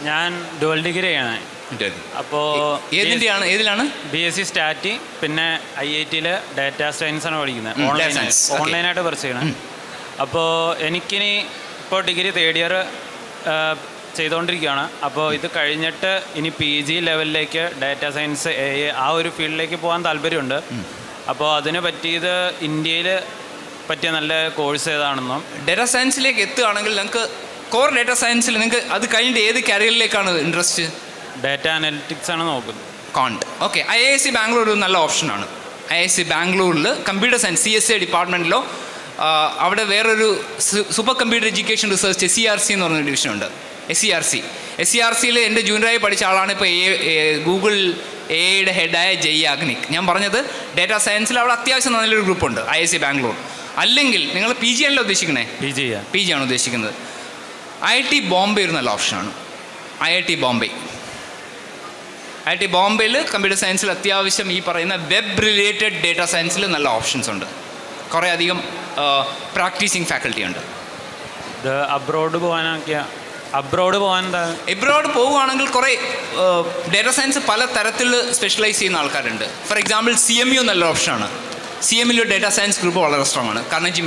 ഞാൻ ഡുവൽ ഡിഗ്രിയാണ്. അപ്പോൾ ഏതിലാണ്? BSc സ്റ്റാറ്റി, പിന്നെ IIT-യിൽ ഡാറ്റാ സയൻസാണ് പഠിക്കുന്നത്. ഓൺലൈനായിട്ട് പഠിച്ചു ചെയ്യണം. അപ്പോൾ എനിക്കിനി ഇപ്പോൾ ഡിഗ്രി തേർഡ് ഇയർ ചെയ്തുകൊണ്ടിരിക്കുകയാണ്. അപ്പോൾ ഇത് കഴിഞ്ഞിട്ട് ഇനി PG ലെവലിലേക്ക് ഡാറ്റാ സയൻസ് ആ ഒരു ഫീൽഡിലേക്ക് പോകാൻ താല്പര്യമുണ്ട്. അപ്പോൾ അതിന് പറ്റിയത് ഇന്ത്യയിൽ പറ്റിയ നല്ല കോഴ്സ് ഏതാണെന്നും. ഡാറ്റാ സയൻസിലേക്ക് എത്തുകയാണെങ്കിൽ നിങ്ങൾക്ക് കോർ ഡാറ്റാ സയൻസിൽ നിങ്ങൾക്ക് അത് കഴിഞ്ഞിട്ട് ഏത് കരിയറിലേക്കാണ് ഇൻട്രസ്റ്റ്? ഡാറ്റ അനലിറ്റിക്സ് ആണ് നോക്കുന്നത്. ഓക്കെ. IISc ബാംഗ്ലൂർ ഒരു നല്ല ഓപ്ഷനാണ്. IISc ബാംഗ്ലൂരിൽ കമ്പ്യൂട്ടർ സയൻസ് CSA ഡിപ്പാർട്ട്മെൻറ്റിലോ അവിടെ വേറൊരു super computer education research SERC എന്ന് പറഞ്ഞൊരു ഡിവിഷനുണ്ട്. SERC-യിൽ എൻ്റെ ജൂനിയറായി പഠിച്ച ആളാണ് ഇപ്പോൾ ഗൂഗിൾ AI-യുടെ ഹെഡായ ജയ് യാഗ്നിക്. ഞാൻ പറഞ്ഞത് ഡാറ്റാ സയൻസിൽ അവിടെ അത്യാവശ്യം നല്ലൊരു ഗ്രൂപ്പുണ്ട് IISc ബാംഗ്ലൂർ. അല്ലെങ്കിൽ നിങ്ങൾ PG ആണല്ലോ ഉദ്ദേശിക്കണേ? PG ആണ് ഉദ്ദേശിക്കുന്നത്. IIT ബോംബെ ഒരു നല്ല ഓപ്ഷനാണ്. IIT ബോംബെയിൽ കമ്പ്യൂട്ടർ സയൻസിൽ അത്യാവശ്യം ഈ പറയുന്ന വെബ് റിലേറ്റഡ് ഡേറ്റാ സയൻസിൽ നല്ല ഓപ്ഷൻസ് ഉണ്ട്. കുറേ അധികം പ്രാക്ടീസിങ് ഫാക്കൽറ്റി ഉണ്ട്. അബ്രോഡ് പോവുകയാണെങ്കിൽ കുറേ ഡേറ്റാ സയൻസ് പല തരത്തിൽ സ്പെഷ്യലൈസ് ചെയ്യുന്ന ആൾക്കാരുണ്ട്. ഫോർ എക്സാമ്പിൾ CMU നല്ല ഓപ്ഷനാണ്. CMU ഡേറ്റാ സയൻസ് ഗ്രൂപ്പ് വളരെ സ്ട്രോങ് ആണ്. കാർണേജി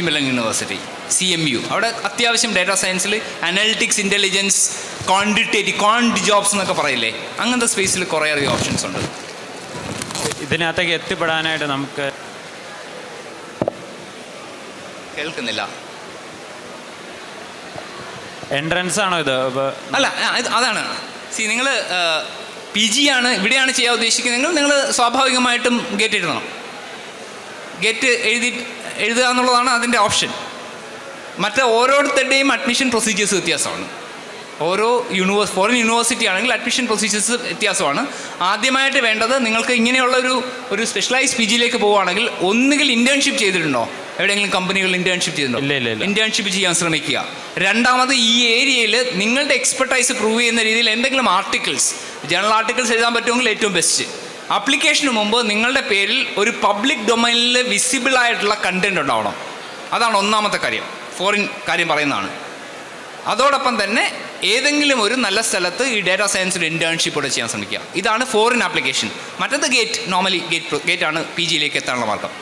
മെലൻ യൂണിവേഴ്സിറ്റി CMU. അവിടെ അത്യാവശ്യം ഡേറ്റാ സയൻസിൽ അനലിറ്റിക്സ്, ഇൻ്റലിജൻസ്, ക്വാണ്ടി ജോബ്സ് എന്നൊക്കെ പറയില്ലേ, അങ്ങനത്തെ സ്പേസിൽ കുറേ അധികം ഓപ്ഷൻസ് ഉണ്ട്. ഇതിനകത്തേക്ക് എത്തിപ്പെടാനായിട്ട് നമുക്ക് കേൾക്കുന്നില്ല. എൻട്രൻസ് ആണോ ഇത്? അല്ല, അതാണ്. നിങ്ങൾ PG ആണ് ഇവിടെയാണ് ചെയ്യാൻ ഉദ്ദേശിക്കുന്നത്. നിങ്ങൾ സ്വാഭാവികമായിട്ടും ഗേറ്റ് എഴുതണം. ഗേറ്റ് എഴുതുക എന്നുള്ളതാണ് അതിൻ്റെ ഓപ്ഷൻ. മറ്റേ ഓരോരുത്തരുടെയും അഡ്മിഷൻ പ്രൊസീജിയേഴ്സ് വ്യത്യാസമാണ്. ഓരോ ഫോറിൻ യൂണിവേഴ്സിറ്റി ആണെങ്കിൽ അഡ്മിഷൻ പ്രൊസീജിയേഴ്സ് വ്യത്യാസമാണ്. ആദ്യമായിട്ട് വേണ്ടത് നിങ്ങൾക്ക് ഇങ്ങനെയുള്ള ഒരു സ്പെഷ്യലൈസ് PG-യിലേക്ക് പോവുകയാണെങ്കിൽ ഒന്നുകിൽ ഇൻറ്റേൺഷിപ്പ് ചെയ്തിട്ടുണ്ടോ? എവിടെയെങ്കിലും കമ്പനികളിൽ ഇൻറ്റേൺഷിപ്പ് ചെയ്തിട്ടുണ്ടോ? ഇല്ല. ഇൻറ്റേൺഷിപ്പ് ചെയ്യാൻ ശ്രമിക്കുക. രണ്ടാമത് ഈ ഏരിയയിൽ നിങ്ങളുടെ എക്സ്പെർട്ടൈസ് പ്രൂവ് ചെയ്യുന്ന രീതിയിൽ എന്തെങ്കിലും ജേണൽ ആർട്ടിക്കിൾസ് എഴുതാൻ പറ്റുമെങ്കിൽ ഏറ്റവും ബെസ്റ്റ്. ആപ്ലിക്കേഷന് മുമ്പ് നിങ്ങളുടെ പേരിൽ ഒരു പബ്ലിക് ഡൊമൈനിൽ വിസിബിൾ ആയിട്ടുള്ള കണ്ടൻറ് ഉണ്ടാവണം. അതാണ് ഒന്നാമത്തെ കാര്യം. ഫോറിൻ കാര്യം പറയുന്നതാണ്. അതോടൊപ്പം തന്നെ ഏതെങ്കിലും ഒരു നല്ല സ്ഥലത്ത് ഈ ഡാറ്റാ സയൻസിൽ ഇൻറ്റേൺഷിപ്പ് കൂടെ ചെയ്യാൻ ശ്രമിക്കുക. ഇതാണ് ഫോറിൻ ആപ്ലിക്കേഷൻ. മറ്റേത് ഗേറ്റ് ആണ് PG-യിലേക്ക് എത്താനുള്ള മാർഗം.